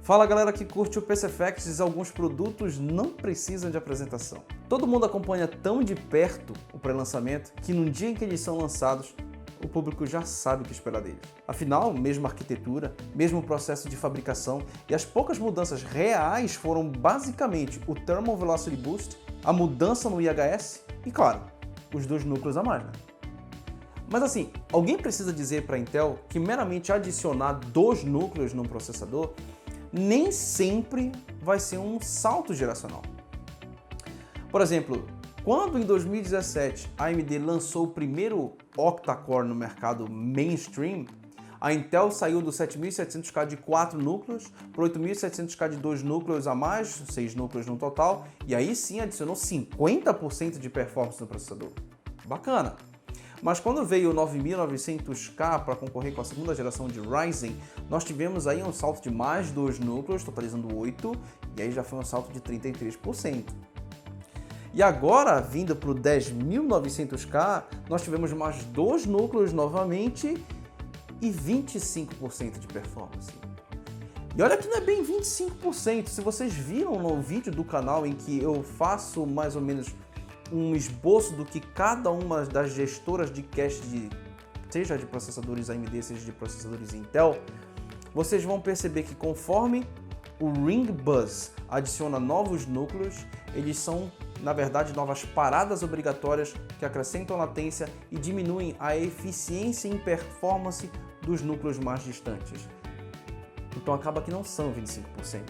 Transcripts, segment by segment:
Fala galera que curte o PC Facts, alguns produtos não precisam de apresentação. Todo mundo acompanha tão de perto o pré-lançamento que no dia em que eles são lançados, o público já sabe o que esperar deles. Afinal, mesma arquitetura, mesmo processo de fabricação e as poucas mudanças reais foram basicamente o Thermal Velocity Boost, a mudança no IHS e, claro, os 2 núcleos a mais, né? Mas assim, alguém precisa dizer para a Intel que meramente adicionar 2 núcleos num processador nem sempre vai ser um salto geracional. Por exemplo, quando em 2017 a AMD lançou o primeiro octa-core no mercado mainstream, a Intel saiu do 7700K de 4 núcleos para 8700K de 2 núcleos a mais, 6 núcleos no total, e aí sim adicionou 50% de performance no processador. Bacana! Mas quando veio o 9900K para concorrer com a segunda geração de Ryzen, nós tivemos aí um salto de mais 2 núcleos, totalizando 8, e aí já foi um salto de 33%. E agora, vindo para o 10900K, nós tivemos mais 2 núcleos novamente e 25% de performance. E olha que não é bem 25%, se vocês viram no vídeo do canal em que eu faço mais ou menos um esboço do que cada uma das gestoras de cache, seja de processadores AMD, seja de processadores Intel, vocês vão perceber que conforme o Ring Bus adiciona novos núcleos, eles são, na verdade, novas paradas obrigatórias que acrescentam latência e diminuem a eficiência e performance dos núcleos mais distantes. Então acaba que não são 25%.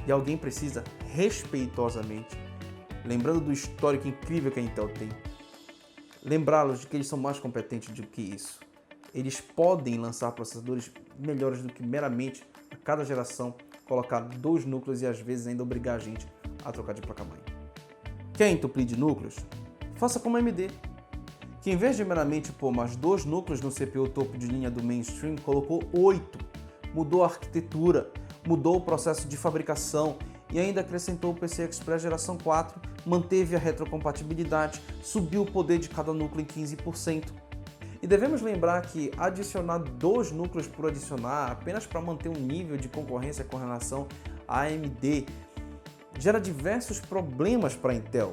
E alguém precisa, respeitosamente, lembrando do histórico incrível que a Intel tem, lembrá-los de que eles são mais competentes do que isso. Eles podem lançar processadores melhores do que meramente a cada geração colocar 2 núcleos e às vezes ainda obrigar a gente a trocar de placa-mãe. Quer entupir de núcleos? Faça como a AMD, que em vez de meramente pôr mais 2 núcleos no CPU topo de linha do mainstream, colocou 8, mudou a arquitetura, mudou o processo de fabricação e ainda acrescentou o PCI Express geração 4, manteve a retrocompatibilidade, subiu o poder de cada núcleo em 15%. E devemos lembrar que adicionar 2 núcleos por adicionar, apenas para manter um nível de concorrência com relação à AMD, gera diversos problemas para a Intel.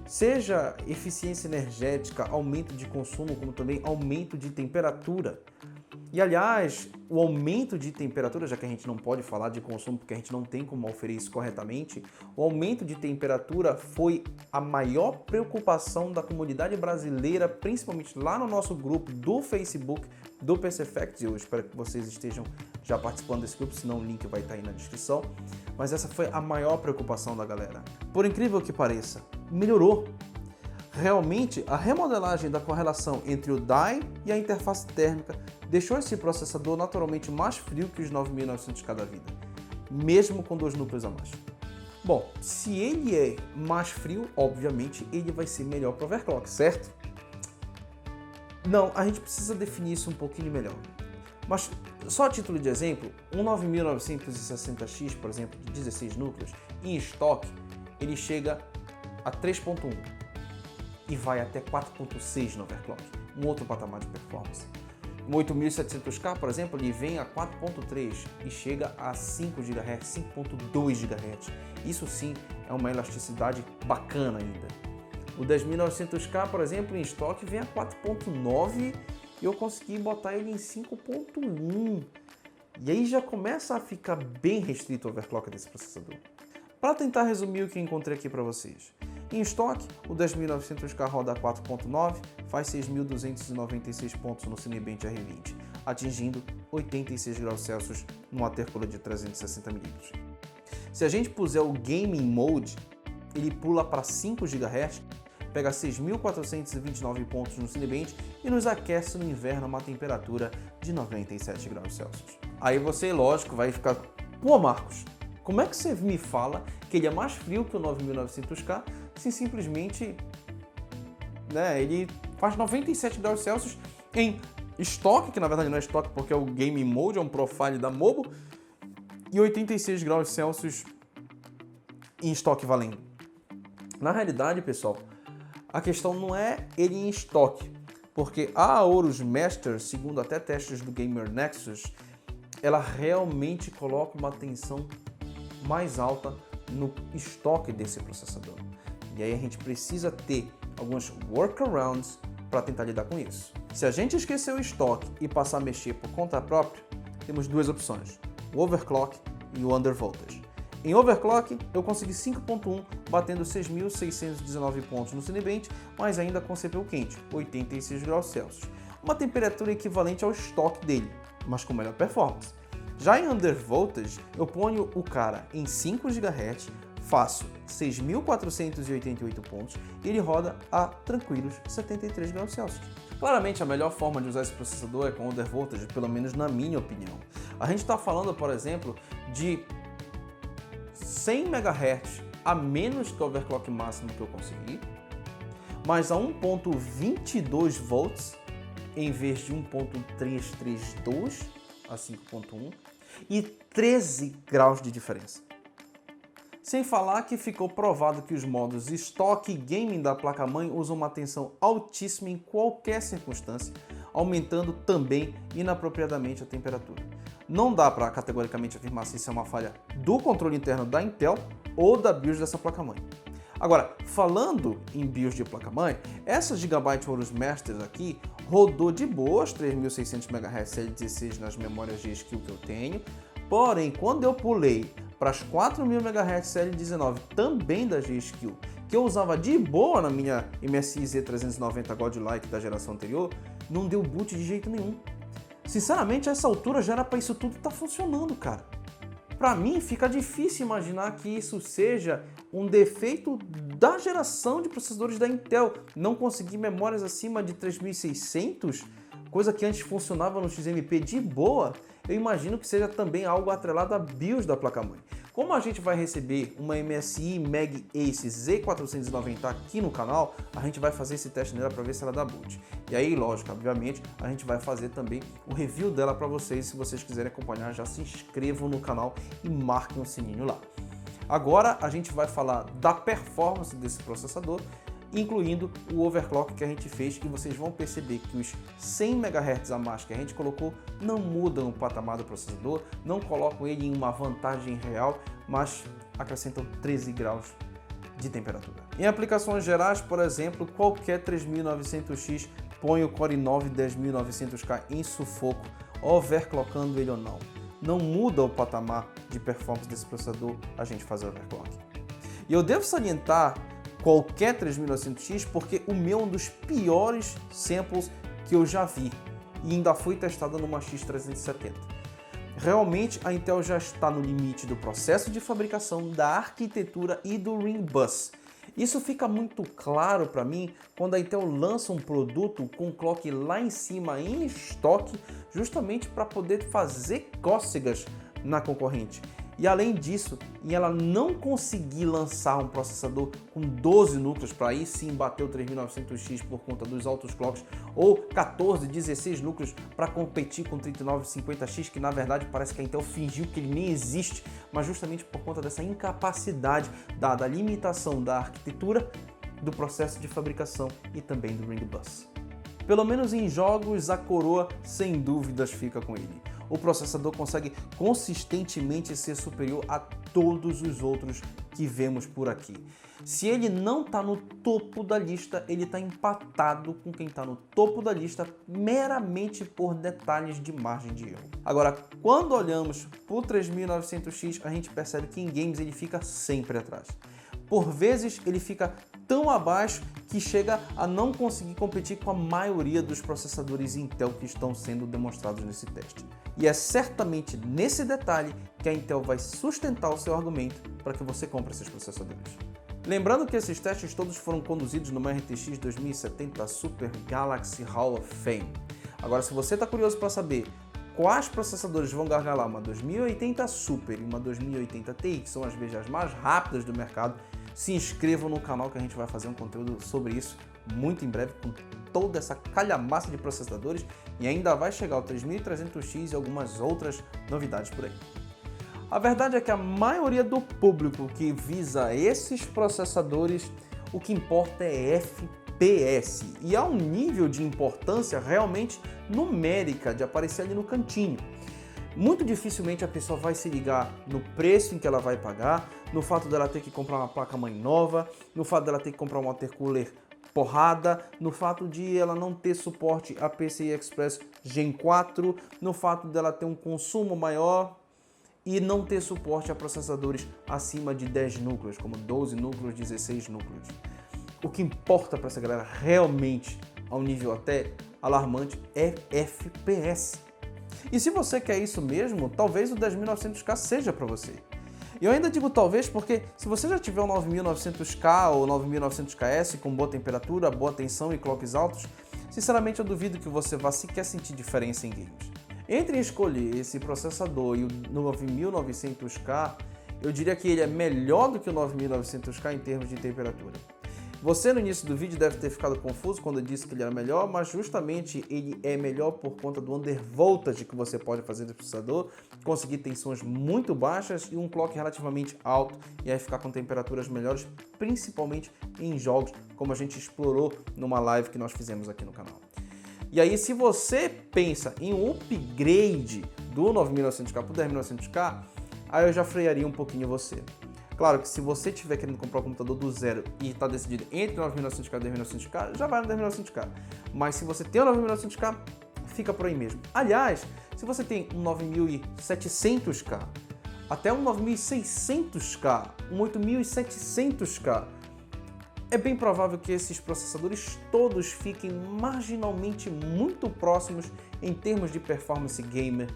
Seja eficiência energética, aumento de consumo, como também aumento de temperatura. E aliás, o aumento de temperatura, já que a gente não pode falar de consumo porque a gente não tem como oferecer isso corretamente, o aumento de temperatura foi a maior preocupação da comunidade brasileira, principalmente lá no nosso grupo do Facebook do PC Facts. Eu espero que vocês estejam já participando desse grupo, senão o link vai estar aí na descrição. Mas essa foi a maior preocupação da galera. Por incrível que pareça, melhorou. Realmente, a remodelagem da correlação entre o die e a interface térmica deixou esse processador naturalmente mais frio que os 9900K da vida, mesmo com 2 núcleos a mais. Bom, se ele é mais frio, obviamente ele vai ser melhor para overclock, certo? Não, a gente precisa definir isso um pouquinho melhor. Mas só a título de exemplo, um 9960X, por exemplo, de 16 núcleos, em estoque, ele chega a 3.1 e vai até 4.6 no overclock, um outro patamar de performance. Um 8700K, por exemplo, ele vem a 4.3 e chega a 5 GHz, 5.2 GHz. Isso sim é uma elasticidade bacana ainda. O 10900K, por exemplo, em estoque vem a 4.9 e eu consegui botar ele em 5.1. E aí já começa a ficar bem restrito o overclock desse processador. Para tentar resumir o que encontrei aqui para vocês. Em estoque, o 10900K roda a 4.9, faz 6.296 pontos no Cinebench R20, atingindo 86 graus Celsius no watercooler de 360 mm. Se a gente puser o Gaming Mode, ele pula para 5 GHz, pega 6.429 pontos no Cinebench e nos aquece no inverno a uma temperatura de 97 graus Celsius. Aí você, lógico, vai ficar, pô Marcos, como é que você me fala que ele é mais frio que o 9900K se simplesmente, ele faz 97 graus Celsius em estoque, que na verdade não é estoque porque é o Game Mode, é um profile da Mobo, e 86 graus Celsius em estoque valendo. Na realidade, pessoal, a questão não é ele em estoque, porque a Aorus Master, segundo até testes do Gamer Nexus, ela realmente coloca uma tensão mais alta no estoque desse processador. E aí a gente precisa ter alguns workarounds para tentar lidar com isso. Se a gente esquecer o estoque e passar a mexer por conta própria, temos duas opções, o overclock e o undervoltage. Em overclock, eu consegui 5.1 batendo 6.619 pontos no Cinebench, mas ainda com CPU quente, 86 graus Celsius. Uma temperatura equivalente ao estoque dele, mas com melhor performance. Já em undervoltage, eu ponho o cara em 5 GHz, faço 6.488 pontos e ele roda a tranquilos 73 graus Celsius. Claramente, a melhor forma de usar esse processador é com undervoltage, pelo menos na minha opinião. A gente está falando, por exemplo, de 100 MHz a menos que o overclock máximo que eu consegui, mas a 1.22 volts em vez de 1.332 a 5.1 e 13 graus de diferença. Sem falar que ficou provado que os modos Stock e Gaming da placa-mãe usam uma tensão altíssima em qualquer circunstância, aumentando também inapropriadamente a temperatura. Não dá para categoricamente afirmar se isso é uma falha do controle interno da Intel ou da BIOS dessa placa-mãe. Agora, falando em BIOS de placa-mãe, essa Gigabyte Horus Masters aqui rodou de boas 3.600 MHz L16 nas memórias G-Skill que eu tenho, porém, quando eu pulei para as 4.000 MHz L19 também da G-Skill, que eu usava de boa na minha MSI Z390 Godlike da geração anterior, não deu boot de jeito nenhum. Sinceramente, a essa altura já era para isso tudo estar funcionando, cara. Para mim, fica difícil imaginar que isso seja um defeito da geração de processadores da Intel. Não conseguir memórias acima de 3.600, coisa que antes funcionava no XMP de boa, eu imagino que seja também algo atrelado à BIOS da placa-mãe. Como a gente vai receber uma MSI Mag Ace Z490 aqui no canal, a gente vai fazer esse teste nela para ver se ela dá boot. E aí, lógico, obviamente, a gente vai fazer também o review dela para vocês. Se vocês quiserem acompanhar, já se inscrevam no canal e marquem o sininho lá. Agora a gente vai falar da performance desse processador, incluindo o overclock que a gente fez, e vocês vão perceber que os 100 MHz a mais que a gente colocou não mudam o patamar do processador, não colocam ele em uma vantagem real, mas acrescentam 13 graus de temperatura. Em aplicações gerais, por exemplo, qualquer 3900X põe o Core i9 10900K em sufoco, overclockando ele ou não. Não muda o patamar de performance desse processador a gente fazer overclock. E eu devo salientar qualquer 3900X porque o meu é um dos piores samples que eu já vi e ainda foi testado numa X370. Realmente a Intel já está no limite do processo de fabricação, da arquitetura e do Ring Bus. Isso fica muito claro para mim quando a Intel lança um produto com clock lá em cima em estoque, justamente para poder fazer cócegas na concorrente. E além disso, em ela não conseguir lançar um processador com 12 núcleos para aí sim bater o 3900X por conta dos altos clocks, ou 14, 16 núcleos para competir com o 3950X, que na verdade parece que a Intel fingiu que ele nem existe, mas justamente por conta dessa incapacidade, dada a limitação da arquitetura, do processo de fabricação e também do Ring Bus. Pelo menos em jogos, a coroa sem dúvidas fica com ele. O processador consegue consistentemente ser superior a todos os outros que vemos por aqui. Se ele não está no topo da lista, ele está empatado com quem está no topo da lista meramente por detalhes de margem de erro. Agora, quando olhamos para o 3900X, a gente percebe que em games ele fica sempre atrás. Por vezes ele fica tão abaixo que chega a não conseguir competir com a maioria dos processadores Intel que estão sendo demonstrados nesse teste. E é certamente nesse detalhe que a Intel vai sustentar o seu argumento para que você compre esses processadores. Lembrando que esses testes todos foram conduzidos numa RTX 2070 Super Galaxy Hall of Fame. Agora, se você está curioso para saber quais processadores vão gargalar uma 2080 Super e uma 2080 Ti, que são as VGAs mais rápidas do mercado, se inscrevam no canal que a gente vai fazer um conteúdo sobre isso muito em breve, com toda essa calhamaça de processadores, e ainda vai chegar o 3300X e algumas outras novidades por aí. A verdade é que a maioria do público que visa esses processadores, o que importa é FPS, e há um nível de importância realmente numérica de aparecer ali no cantinho. muito dificilmente a pessoa vai se ligar no preço em que ela vai pagar, no fato dela ter que comprar uma placa-mãe nova, no fato dela ter que comprar um watercooler porrada, no fato de ela não ter suporte a PCI Express Gen 4, no fato dela ter um consumo maior e não ter suporte a processadores acima de 10 núcleos, como 12 núcleos, 16 núcleos. O que importa para essa galera realmente, a um nível até alarmante, é FPS. E se você quer isso mesmo, talvez o 10900K seja para você. E eu ainda digo talvez porque se você já tiver o 9900K ou 9900KS com boa temperatura, boa tensão e clocks altos, sinceramente eu duvido que você vá sequer sentir diferença em games. Entre escolher esse processador e o 9900K, eu diria que ele é melhor do que o 9900K em termos de temperatura. Você no início do vídeo deve ter ficado confuso quando eu disse que ele era melhor, mas justamente ele é melhor por conta do undervoltage que você pode fazer do processador, conseguir tensões muito baixas e um clock relativamente alto e aí ficar com temperaturas melhores, principalmente em jogos como a gente explorou numa live que nós fizemos aqui no canal. E aí se você pensa em um upgrade do 9900K para o 10900K, aí eu já frearia um pouquinho você. Claro que se você estiver querendo comprar um computador do zero e está decidido entre 9900K e 10900K, já vai no 10900K. Mas se você tem o 9900K, fica por aí mesmo. Aliás, se você tem um 9700K, até um 9600K, um 8700K, é bem provável que esses processadores todos fiquem marginalmente muito próximos em termos de performance gamer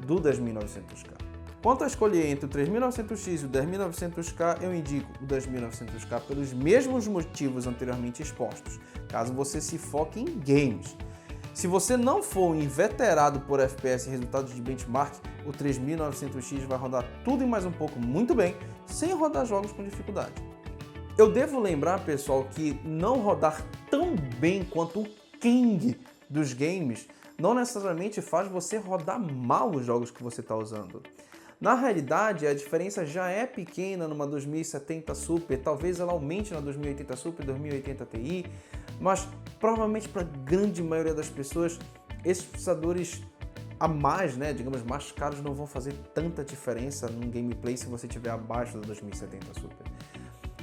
do 10900K. Quanto a escolher entre o 3900X e o 10900K, eu indico o 10900K pelos mesmos motivos anteriormente expostos, caso você se foque em games. Se você não for um inveterado por FPS e resultados de benchmark, o 3900X vai rodar tudo e mais um pouco muito bem, sem rodar jogos com dificuldade. Eu devo lembrar, pessoal, que não rodar tão bem quanto o King dos games não necessariamente faz você rodar mal os jogos que você está usando. Na realidade, a diferença já é pequena numa 2070 Super, talvez ela aumente na 2080 Super, 2080 Ti, mas provavelmente para a grande maioria das pessoas, esses processadores a mais, digamos, mais caros não vão fazer tanta diferença no gameplay se você estiver abaixo da 2070 Super.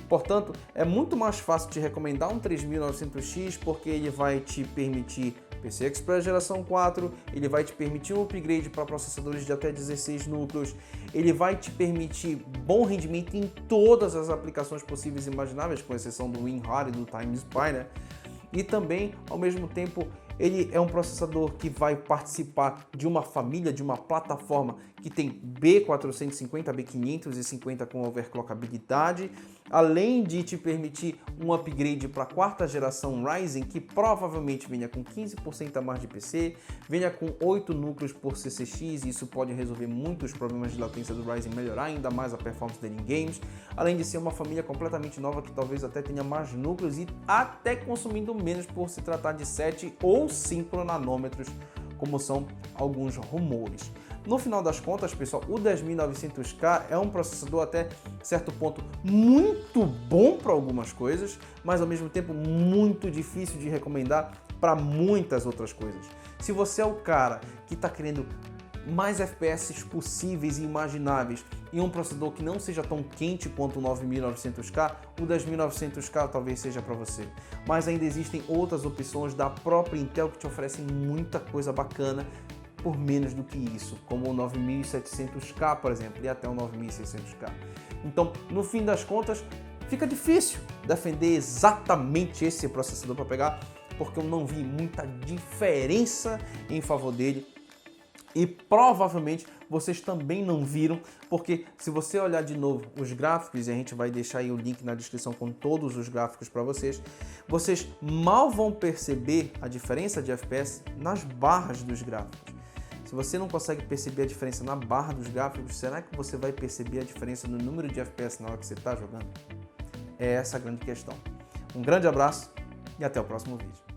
Portanto, é muito mais fácil te recomendar um 3900X porque ele vai te permitir PCI Express geração 4, ele vai te permitir um upgrade para processadores de até 16 núcleos, ele vai te permitir bom rendimento em todas as aplicações possíveis e imagináveis, com exceção do WinRAR e do TimeSpy, E também, ao mesmo tempo, ele é um processador que vai participar de uma família, de uma plataforma que tem B450, B550 com overclockabilidade, além de te permitir um upgrade para a quarta geração Ryzen, que provavelmente venha com 15% a mais de PC, venha com 8 núcleos por CCX, e isso pode resolver muitos problemas de latência do Ryzen, melhorar ainda mais a performance dele em games, além de ser uma família completamente nova que talvez até tenha mais núcleos e até consumindo menos por se tratar de 7 ou 5 nanômetros, como são alguns rumores. No final das contas, pessoal, o 10900K é um processador até certo ponto muito bom para algumas coisas, mas ao mesmo tempo muito difícil de recomendar para muitas outras coisas. Se você é o cara que está querendo mais FPS possíveis e imagináveis e um processador que não seja tão quente quanto o 9900K, o 10900K talvez seja para você. Mas ainda existem outras opções da própria Intel que te oferecem muita coisa bacana por menos do que isso, como o 9700K, por exemplo, e até o 9600K. Então, no fim das contas, fica difícil defender exatamente esse processador para pegar, porque eu não vi muita diferença em favor dele. E provavelmente vocês também não viram, porque se você olhar de novo os gráficos, e a gente vai deixar aí o link na descrição com todos os gráficos para vocês, vocês mal vão perceber a diferença de FPS nas barras dos gráficos. Se você não consegue perceber a diferença na barra dos gráficos, será que você vai perceber a diferença no número de FPS na hora que você está jogando? É essa a grande questão. Um grande abraço e até o próximo vídeo.